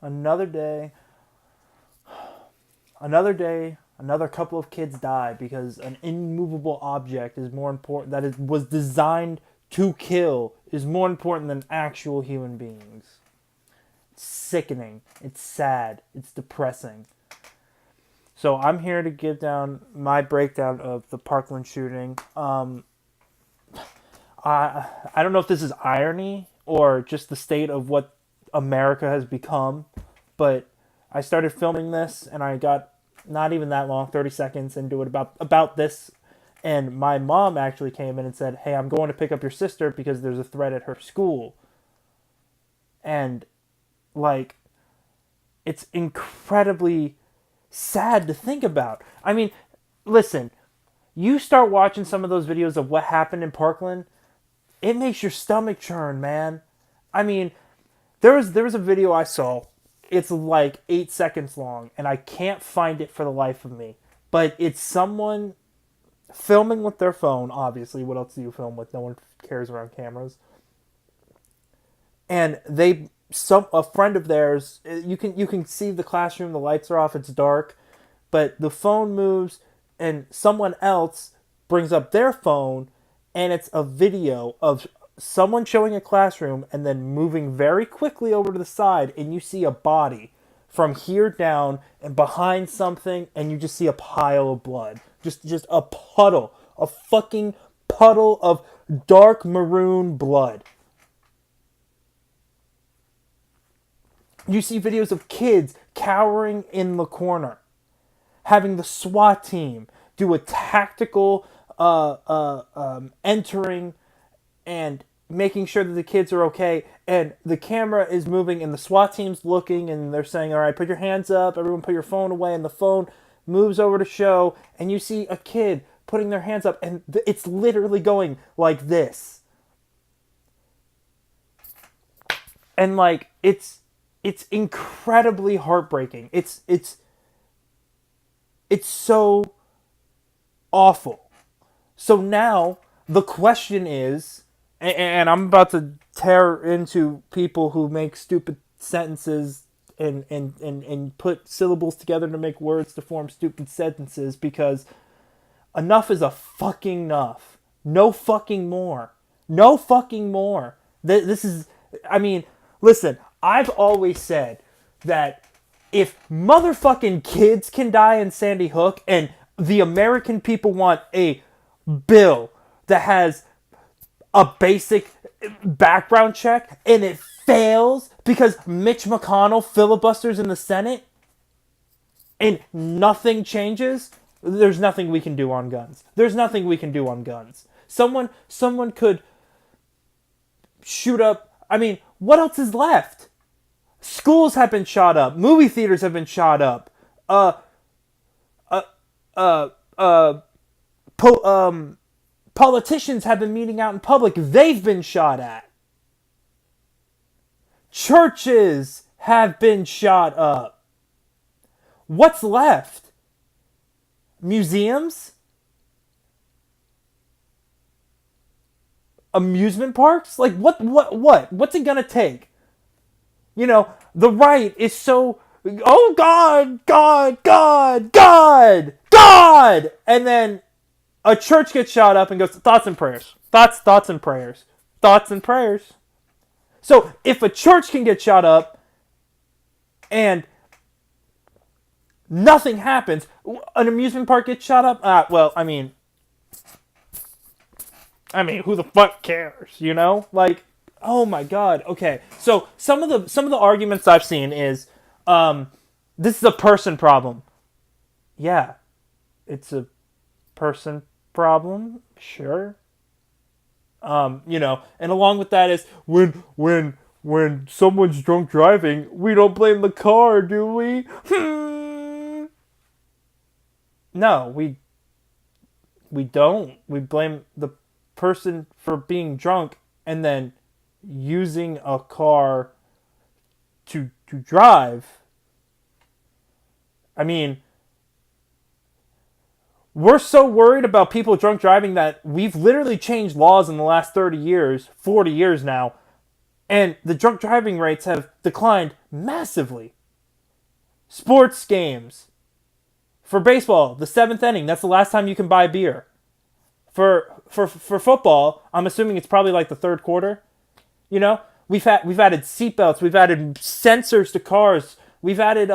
Another day, another day, another couple of kids die because an immovable object is more important, that it was designed to kill, is more important than actual human beings. It's sickening. It's sad. It's depressing. So I'm here to give down my breakdown of the Parkland shooting. I don't know if this is irony or just the state of what America has become, but I started filming this and I got not even that long, 30 seconds into it about this, and my mom actually came in and said, "Hey, I'm going to pick up your sister because there's a threat at her school." And like, it's incredibly sad to think about. I mean, listen, you start watching some of those videos of what happened in Parkland, it makes your stomach churn, man. I mean, there was a video I saw. It's like 8 seconds long, and I can't find it for the life of me. But it's someone filming with their phone. Obviously, what else do you film with? No one cares around cameras. And a friend of theirs. You can see the classroom. The lights are off. It's dark, but the phone moves, and someone else brings up their phone, and it's a video of someone showing a classroom and then moving very quickly over to the side, and you see a body from here down and behind something, and you just see a pile of blood. Just a puddle. A fucking puddle of dark maroon blood. You see videos of kids cowering in the corner, having the SWAT team do a tactical entering and making sure that the kids are okay. And the camera is moving, and the SWAT team's looking, and they're saying, "All right, put your hands up. Everyone, put your phone away." And the phone moves over to show, and you see a kid putting their hands up, and it's literally going like this. And like, it's incredibly heartbreaking. It's so awful. So now the question is, and I'm about to tear into people who make stupid sentences and put syllables together to make words to form stupid sentences, because enough is a fucking enough. No fucking more. No fucking more. This is, I mean, listen, I've always said that if motherfucking kids can die in Sandy Hook, and the American people want a bill that has a basic background check and it fails because Mitch McConnell filibusters in the Senate and nothing changes, there's nothing we can do on guns. There's nothing we can do on guns. Someone could shoot up. I mean, what else is left? Schools have been shot up. Movie theaters have been shot up. Politicians have been meeting out in public. They've been shot at. Churches have been shot up. What's left? Museums? Amusement parks? Like, what's it gonna take? You know, the right is so, oh God, God, God, God, God! And then a church gets shot up and goes, thoughts and prayers. Thoughts and prayers. Thoughts and prayers. So if a church can get shot up and nothing happens, an amusement park gets shot up, well, I mean, who the fuck cares, you know? Like, oh my God. Okay. So some of the arguments I've seen is, this is a person problem. Yeah, it's a person problem. Sure. You know, and along with that is when someone's drunk driving, we don't blame the car, do we? No, we don't. We blame the person for being drunk and then using a car to drive. I mean, we're so worried about people drunk driving that we've literally changed laws in the last 30 years, 40 years now, And the drunk driving rates have declined massively. Sports games. For baseball, the 7th inning, that's the last time you can buy beer. For football, I'm assuming it's probably like the third quarter. You know, we've added seatbelts, we've added sensors to cars, we've added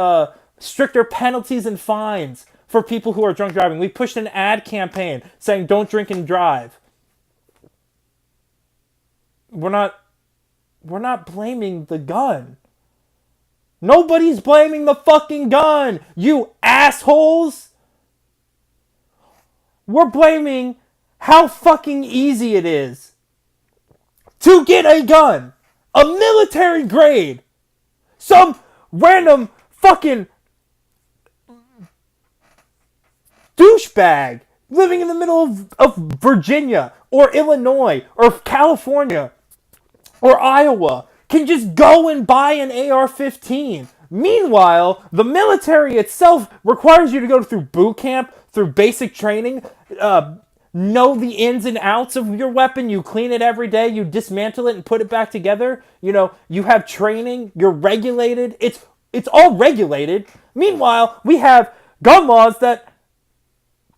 stricter penalties and fines for people who are drunk driving. We pushed an ad campaign saying don't drink and drive. We're not blaming the gun. Nobody's blaming the fucking gun, you assholes. We're blaming how fucking easy it is to get a gun. A military grade. Some random fucking douchebag living in the middle of Virginia or Illinois or California or Iowa can just go and buy an AR-15. Meanwhile, the military itself requires you to go through boot camp, through basic training, know the ins and outs of your weapon. You clean it every day. You dismantle it and put it back together. You know, you have training. You're regulated. It's all regulated. Meanwhile, we have gun laws that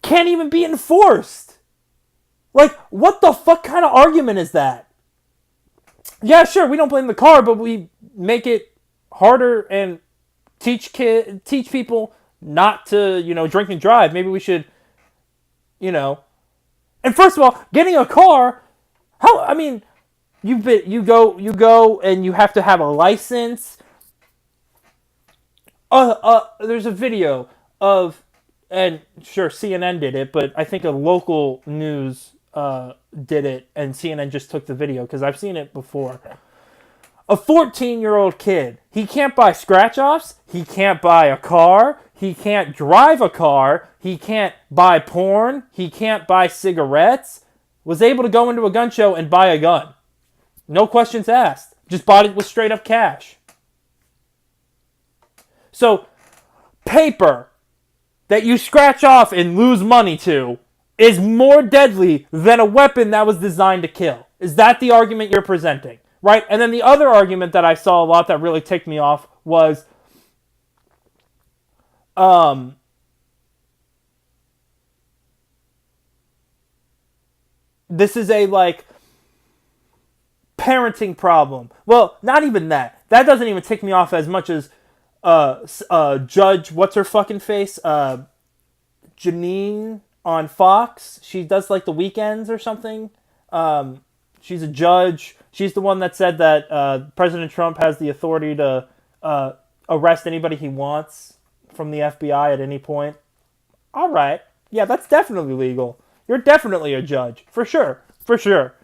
can't even be enforced. Like, what the fuck kind of argument is that? Yeah, sure, we don't blame the car, but we make it harder and teach people not to, drink and drive. Maybe we should, And first of all, getting a car, you go and you have to have a license. There's a video of, and sure, CNN did it, but I think a local news did it, and CNN just took the video because I've seen it before. A 14-year-old kid, he can't buy scratch-offs, he can't buy a car, he can't drive a car, he can't buy porn, he can't buy cigarettes, was able to go into a gun show and buy a gun. No questions asked. Just bought it with straight-up cash. So, paper that you scratch off and lose money to is more deadly than a weapon that was designed to kill. Is that the argument you're presenting? Right? And then the other argument that I saw a lot that really ticked me off was this is a parenting problem. Well, not even that. That doesn't even tick me off as much as Judge, what's her fucking face? Janine on Fox. She does the weekends or something. She's a judge. She's the one that said that President Trump has the authority to arrest anybody he wants from the FBI at any point. All right. Yeah, that's definitely legal. You're definitely a judge. For sure. For sure.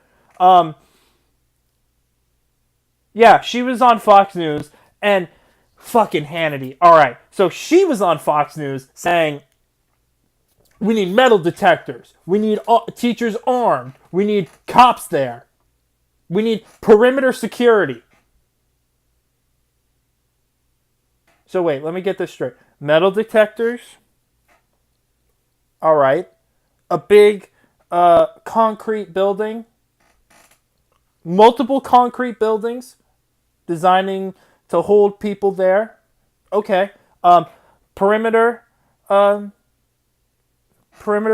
Yeah, she was on Fox News, and fucking Hannity. All right. So she was on Fox News saying, we need metal detectors. We need teachers armed. We need cops there. We need perimeter security. So wait, let me get this straight. Metal detectors. All right. A big concrete building. Multiple concrete buildings designing to hold people there. Okay. Perimeter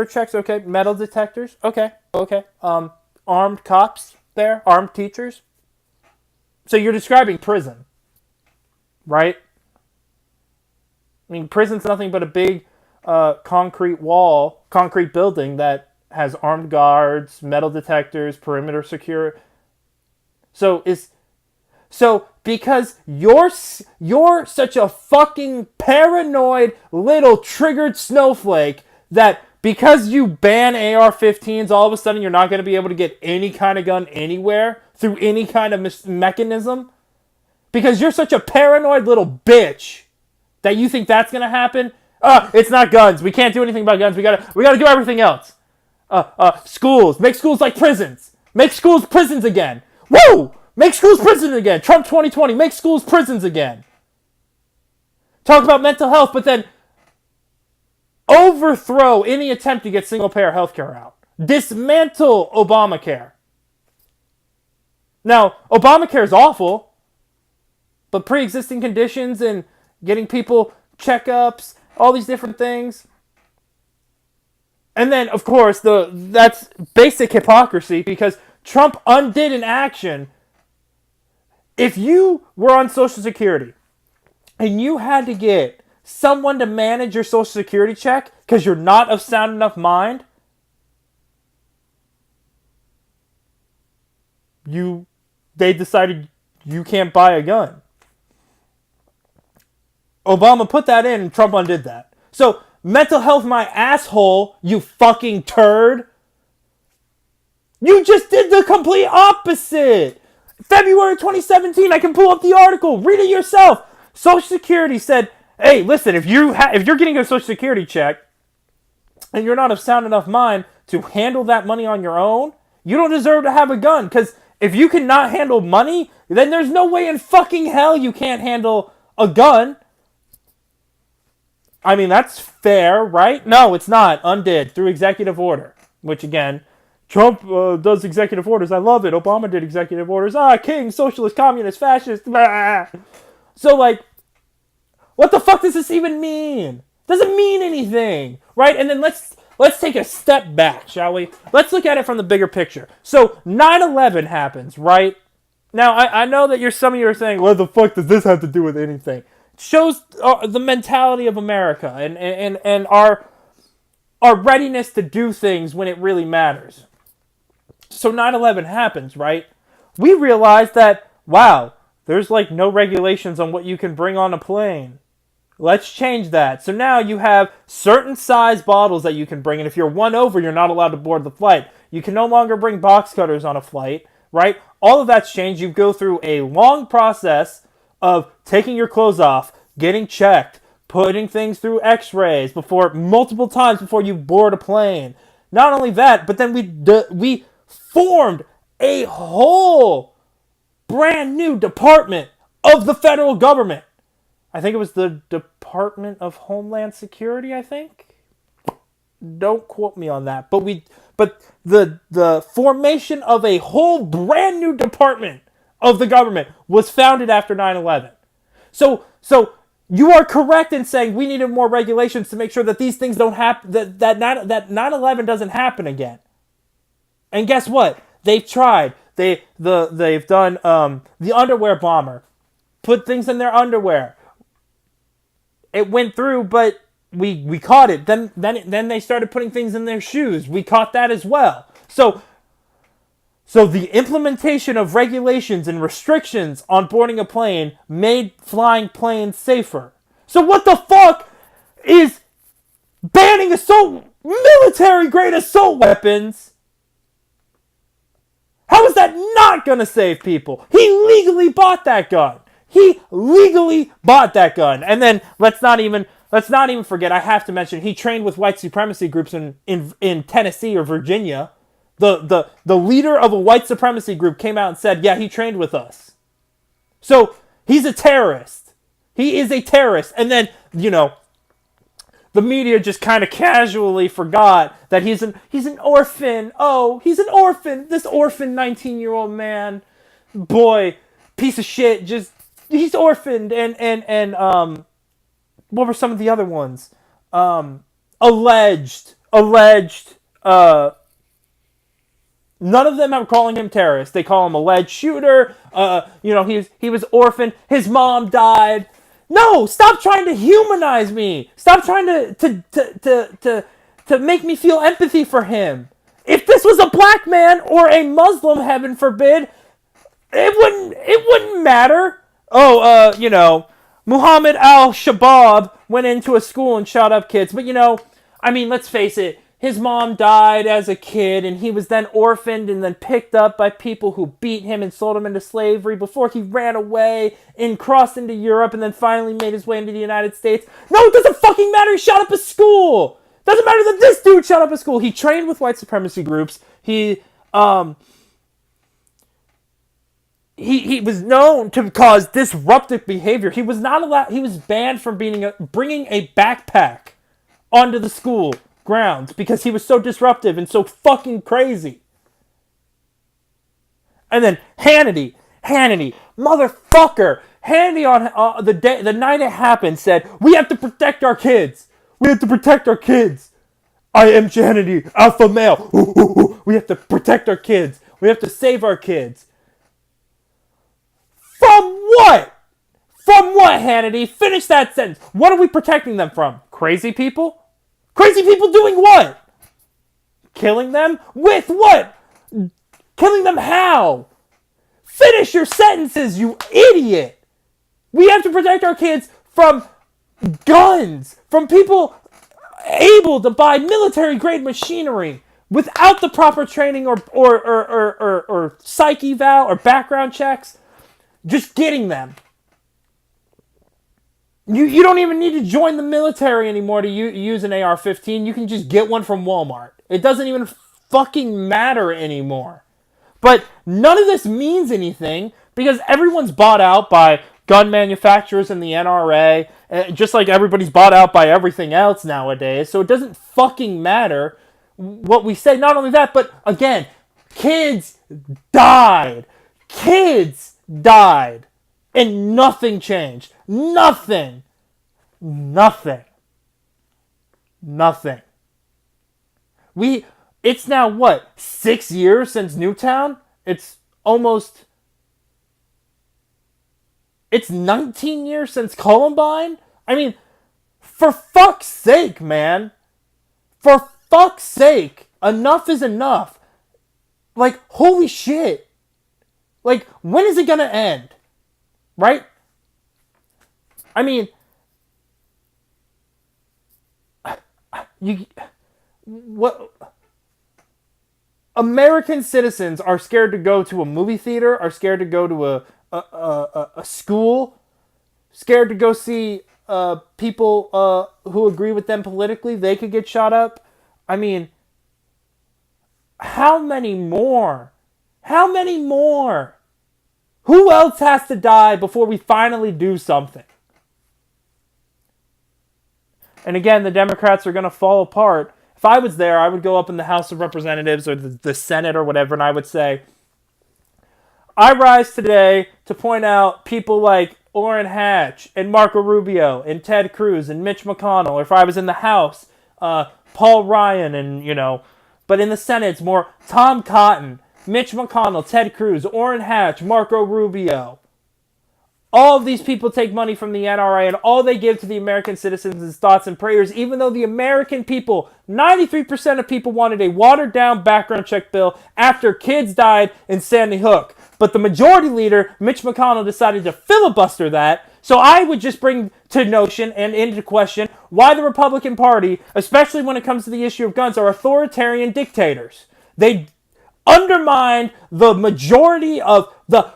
checks. Okay. Metal detectors. Okay. Armed cops there. Armed teachers. So you're describing prison, right? I mean, prison's nothing but a big concrete building that has armed guards, metal detectors, perimeter secure. So because you're such a fucking paranoid little triggered snowflake that because you ban AR-15s, all of a sudden you're not going to be able to get any kind of gun anywhere through any kind of mechanism? Because you're such a paranoid little bitch that you think that's going to happen? It's not guns. We can't do anything about guns. We gotta do everything else. Schools. Make schools like prisons. Make schools prisons again. Woo! Make schools prisons again. Trump 2020. Make schools prisons again. Talk about mental health, but then overthrow any attempt to get single-payer health care out. Dismantle Obamacare. Now, Obamacare is awful, but pre-existing conditions and getting people checkups, all these different things. And then, of course, that's basic hypocrisy because Trump undid an action. If you were on Social Security and you had to get someone to manage your Social Security check because you're not of sound enough mind, they decided you can't buy a gun. Obama put that in and Trump undid that. So, mental health my asshole, you fucking turd. You just did the complete opposite. February 2017, I can pull up the article. Read it yourself. Social Security said, hey, listen, if you're getting a Social Security check and you're not of sound enough mind to handle that money on your own, you don't deserve to have a gun. Because if you cannot handle money, then there's no way in fucking hell you can't handle a gun. I mean, that's fair, right? No, it's not. Undid through executive order. Which, again, Trump does executive orders. I love it. Obama did executive orders. King, socialist, communist, fascist. Blah. So, like, what the fuck does this even mean? Doesn't mean anything, right? And then let's take a step back, shall we? Let's look at it from the bigger picture. So 9/11 happens, right? Now I know that some of you are saying, "What the fuck does this have to do with anything?" It shows the mentality of America and our readiness to do things when it really matters. So 9/11 happens, right? We realize that wow, there's like no regulations on what you can bring on a plane. Let's change that. So now you have certain size bottles that you can bring, and if you're one over, you're not allowed to board the flight. You can no longer bring box cutters on a flight, right? All of that's changed. You go through a long process of taking your clothes off, getting checked, putting things through x-rays multiple times before you board a plane. Not only that, but then we formed a whole brand new department of the federal government. I think it was the Department of Homeland Security, I think. Don't quote me on that. But the formation of a whole brand new department of the government was founded after 9/11. So you are correct in saying we needed more regulations to make sure that these things don't happen, that 9/11 doesn't happen again. And guess what? They've tried. They've done the underwear bomber. Put things in their underwear. It went through, but we caught it. Then they started putting things in their shoes. We caught that as well. So the implementation of regulations and restrictions on boarding a plane made flying planes safer. So what the fuck is banning military-grade assault weapons? How is that not going to save people? He legally bought that gun. And then let's not even forget, I have to mention, he trained with white supremacy groups in Tennessee or Virginia. The leader of a white supremacy group came out and said, yeah, he trained with us. So he's a terrorist. He is a terrorist. And then, the media just kind of casually forgot that he's an orphan. Oh, he's an orphan. This orphan 19-year-old man, boy, piece of shit, he's orphaned. And what were some of the other ones? Alleged. None of them are calling him terrorist. They call him alleged shooter. He was orphaned. His mom died. No, stop trying to humanize me. Stop trying to make me feel empathy for him. If this was a black man or a Muslim, heaven forbid, it wouldn't matter. Muhammad al-Shabaab went into a school and shot up kids. But, let's face it. His mom died as a kid, and he was then orphaned and then picked up by people who beat him and sold him into slavery before he ran away and crossed into Europe and then finally made his way into the United States. No, it doesn't fucking matter. He shot up a school. Doesn't matter that this dude shot up a school. He trained with white supremacy groups. He was known to cause disruptive behavior. He was not allowed. He was banned from bringing a backpack onto the school grounds because he was so disruptive and so fucking crazy. And then Hannity, motherfucker, Hannity on the night it happened said, "We have to protect our kids. We have to protect our kids. I am Hannity, alpha male. We have to protect our kids. We have to save our kids." From what? From what, Hannity? Finish that sentence. What are we protecting them from? Crazy people? Crazy people doing what? Killing them? With what? Killing them how? Finish your sentences, you idiot! We have to protect our kids from guns, from people able to buy military-grade machinery without the proper training or psych eval or background checks. Just getting them. You don't even need to join the military anymore to use an AR-15. You can just get one from Walmart. It doesn't even fucking matter anymore. But none of this means anything because everyone's bought out by gun manufacturers and the NRA, just like everybody's bought out by everything else nowadays. So it doesn't fucking matter what we say. Not only that, but again, kids died. Kids died. And nothing changed. Nothing. It's now what? 6 years since Newtown? It's 19 years since Columbine? I mean, for fuck's sake, man. For fuck's sake. Enough is enough. Like, holy shit. Like, when is it gonna end? Right? I mean, what? American citizens are scared to go to a movie theater, are scared to go to a school, scared to go see people who agree with them politically. They could get shot up. I mean, how many more? How many more? Who else has to die before we finally do something? And again, the Democrats are going to fall apart. If I was there, I would go up in the House of Representatives or the Senate or whatever, and I would say, I rise today to point out people like Orrin Hatch and Marco Rubio and Ted Cruz and Mitch McConnell. Or if I was in the House, Paul Ryan and, but in the Senate, it's more Tom Cotton, Mitch McConnell, Ted Cruz, Orrin Hatch, Marco Rubio. All of these people take money from the NRA, and all they give to the American citizens is thoughts and prayers, even though the American people, 93% of people wanted a watered-down background check bill after kids died in Sandy Hook. But the majority leader, Mitch McConnell, decided to filibuster that. So I would just bring to notion and into question why the Republican Party, especially when it comes to the issue of guns, are authoritarian dictators. They undermined the majority of the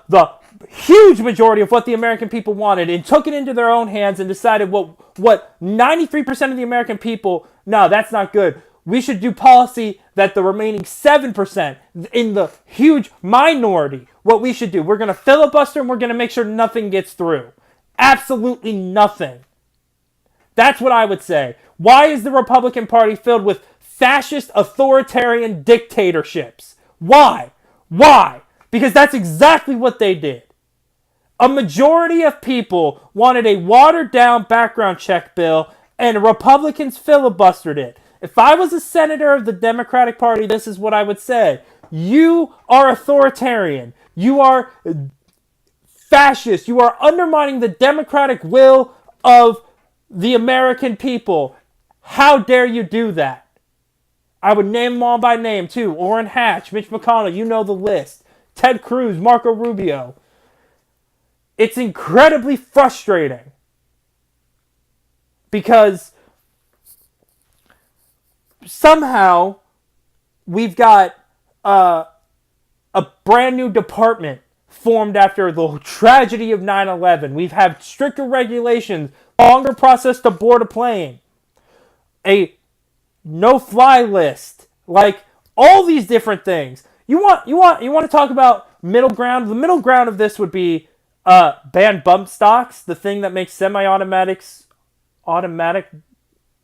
huge majority of what the American people wanted and took it into their own hands and decided what 93% of the American people, no, that's not good. We should do policy that the remaining 7% in the huge minority, what we should do. We're going to filibuster and we're going to make sure nothing gets through. Absolutely nothing. That's what I would say. Why is the Republican Party filled with fascist authoritarian dictatorships? Why? Why? Because that's exactly what they did. A majority of people wanted a watered-down background check bill, and Republicans filibustered it. If I was a senator of the Democratic Party, this is what I would say. You are authoritarian. You are fascist. You are undermining the democratic will of the American people. How dare you do that? I would name them all by name, too. Orrin Hatch, Mitch McConnell, you know the list. Ted Cruz, Marco Rubio. It's incredibly frustrating because somehow we've got a brand new department formed after the tragedy of 9/11. We've had stricter regulations, longer process to board a plane, a no-fly list, like all these different things. You want to talk about middle ground? The middle ground of this would be ban bump stocks, the thing that makes semi-automatics automatic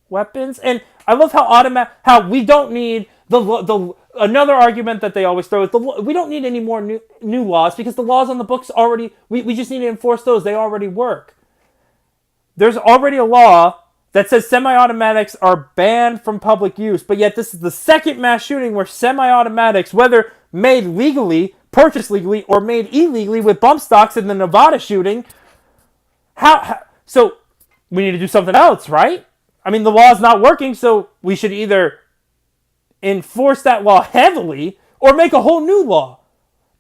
weapons. And I love how we don't need the Another argument that they always throw is we don't need any more new laws because the laws on the books already, we just need to enforce those. They already work. There's already a law that says semi-automatics are banned from public use, but yet this is the second mass shooting where semi-automatics, whether made legally, purchased legally, or made illegally with bump stocks in the Nevada shooting, so we need to do something else, right? I mean, the law is not working, so we should either enforce that law heavily or make a whole new law.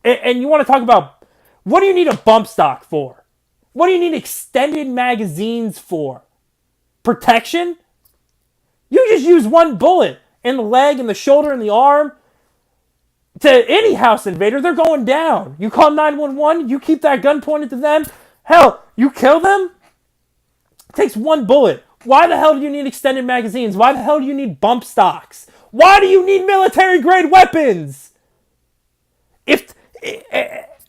And you want to talk about, what do you need a bump stock for? What do you need extended magazines for? Protection? You just use one bullet in the leg, in the shoulder, in the arm. To any house invader, they're going down. You call 911, you keep that gun pointed to them. Hell, you kill them? It takes one bullet. Why the hell do you need extended magazines? Why the hell do you need bump stocks? Why do you need military-grade weapons?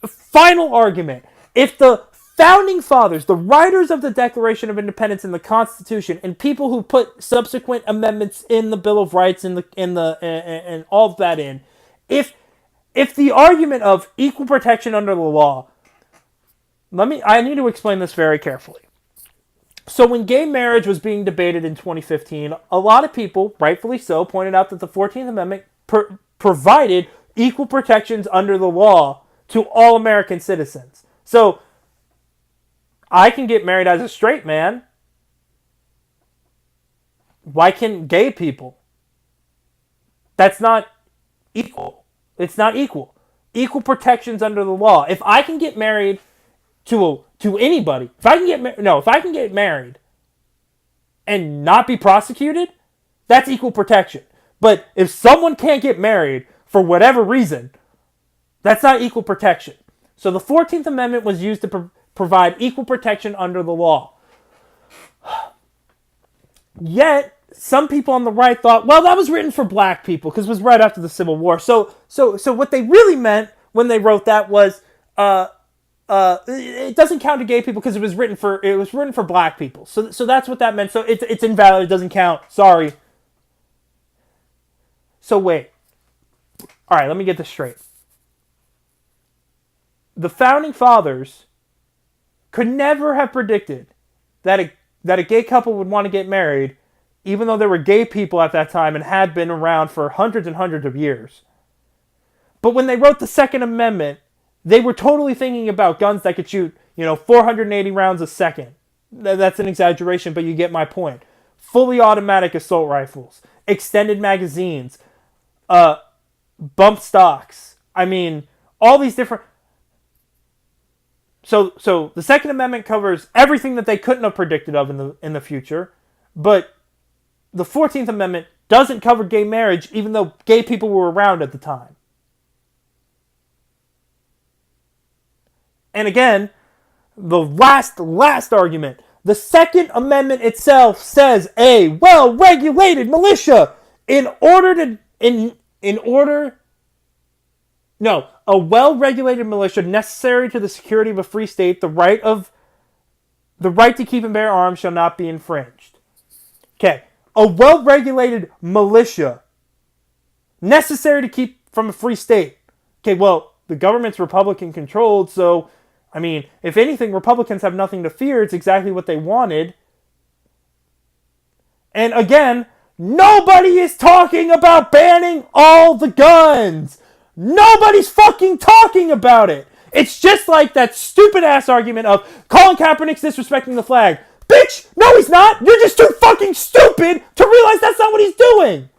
Final argument. If the Founding Fathers, the writers of the Declaration of Independence and the Constitution, and people who put subsequent amendments in the Bill of Rights and all of that in, if the argument of equal protection under the law, I need to explain this very carefully. So when gay marriage was being debated in 2015, a lot of people, rightfully so, pointed out that the 14th Amendment provided equal protections under the law to all American citizens. So I can get married as a straight man. Why can't gay people? That's not equal. It's not equal. Equal protections under the law. If I can get married to anybody, if I can get married and not be prosecuted, that's equal protection. But if someone can't get married for whatever reason, that's not equal protection. So the 14th Amendment was used to provide equal protection under the law. Yet, some people on the right thought, well, that was written for black people because it was right after the Civil War. So what they really meant when they wrote that was, it doesn't count to gay people because it was written for black people. So that's what that meant. So it's invalid. It doesn't count. Sorry. So wait. All right, let me get this straight. The Founding Fathers could never have predicted that a gay couple would want to get married, even though there were gay people at that time and had been around for hundreds and hundreds of years. But when they wrote the Second Amendment, they were totally thinking about guns that could shoot, 480 rounds a second. That's an exaggeration, but you get my point. Fully automatic assault rifles, extended magazines, bump stocks. I mean, all these different... So the Second Amendment covers everything that they couldn't have predicted of in the future, but the 14th Amendment doesn't cover gay marriage, even though gay people were around at the time. And again, the last argument. The Second Amendment itself says a well-regulated militia a well-regulated militia necessary to the security of a free state, the right to keep and bear arms shall not be infringed. Okay, a well-regulated militia necessary to keep from a free state. Okay, well, the government's Republican controlled, so I mean, if anything, Republicans have nothing to fear. It's exactly what they wanted. And again, nobody is talking about banning all the guns. Nobody's fucking talking about it. It's just like that stupid ass argument of Colin Kaepernick's disrespecting the flag. Bitch, no he's not. You're just too fucking stupid to realize that's not what he's doing.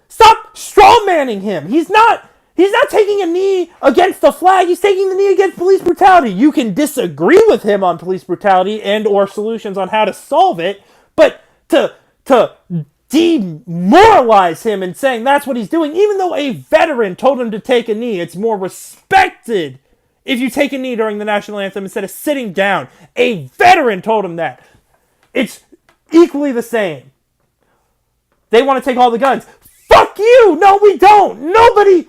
Stop strawmanning him. He's not taking a knee against the flag. He's taking the knee against police brutality. You can disagree with him on police brutality and or solutions on how to solve it, but to demoralize him and saying that's what he's doing, even though a veteran told him to take a knee, it's more respected if you take a knee during the national anthem instead of sitting down. A veteran told him that. It's equally the same. They want to take all the guns. Fuck you! No, we don't!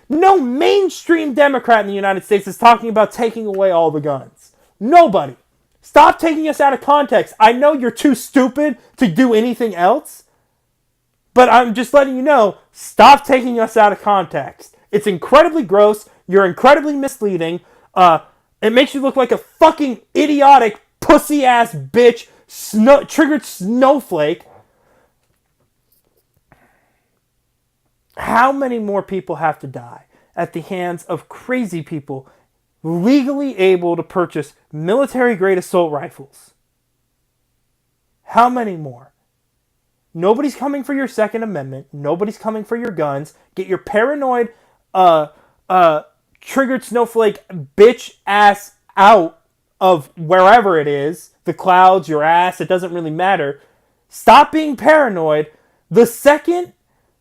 No mainstream Democrat in the United States is talking about taking away all the guns. Nobody. Stop taking us out of context. I know you're too stupid to do anything else, but I'm just letting you know, stop taking us out of context. It's incredibly gross. You're incredibly misleading. It makes you look like a fucking idiotic, pussy-ass bitch, triggered snowflake. How many more people have to die at the hands of crazy people legally able to purchase military-grade assault rifles? How many more? Nobody's coming for your Second Amendment. Nobody's coming for your guns. Get your paranoid, triggered snowflake bitch ass out of wherever it is. The clouds, your ass, it doesn't really matter. Stop being paranoid. The second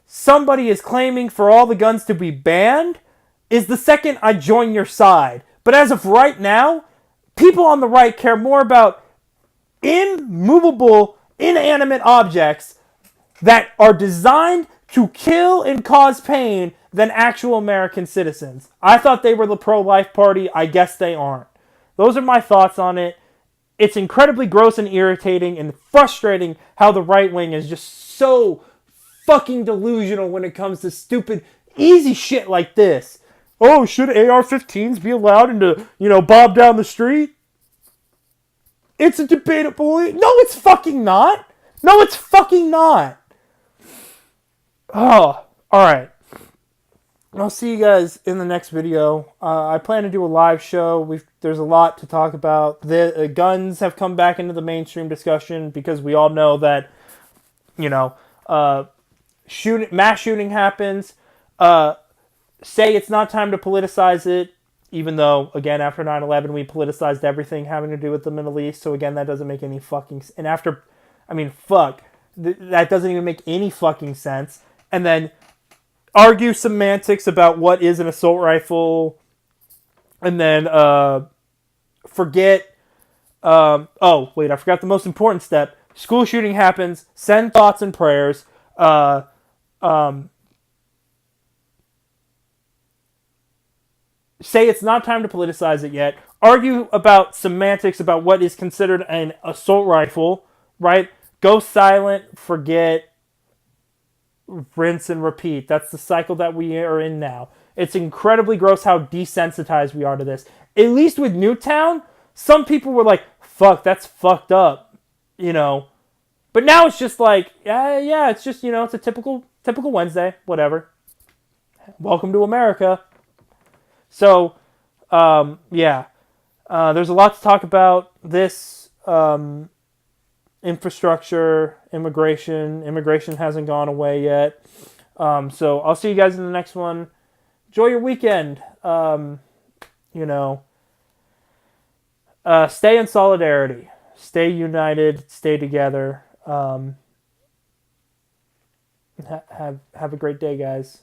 somebody is claiming for all the guns to be banned is the second I join your side. But as of right now, people on the right care more about immovable, inanimate objects that are designed to kill and cause pain than actual American citizens. I thought they were the pro-life party. I guess they aren't. Those are my thoughts on it. It's incredibly gross and irritating and frustrating how the right wing is just so fucking delusional when it comes to stupid, easy shit like this. Oh, should AR-15s be allowed to, bob down the street? It's a debatable... No, it's fucking not. No, it's fucking not. Oh, alright. I'll see you guys in the next video. I plan to do a live show. There's a lot to talk about. The guns have come back into the mainstream discussion because we all know that, mass shooting happens. Say it's not time to politicize it, even though, again, after 9/11, we politicized everything having to do with the Middle East. So, again, that doesn't make any fucking... And after... that doesn't even make any fucking sense. And then argue semantics about what is an assault rifle. And then forget... I forgot the most important step. School shooting happens. Send thoughts and prayers. Say it's not time to politicize it yet. Argue about semantics about what is considered an assault rifle, right? Go silent, forget, rinse and repeat. That's the cycle that we are in now. It's incredibly gross how desensitized we are to this. At least with Newtown, some people were like, fuck, that's fucked up, But now it's just like, yeah, it's just, it's a typical Wednesday, whatever. Welcome to America. So, there's a lot to talk about. This, infrastructure, immigration hasn't gone away yet. So I'll see you guys in the next one. Enjoy your weekend. Stay in solidarity. Stay united. Stay together. Have a great day, guys.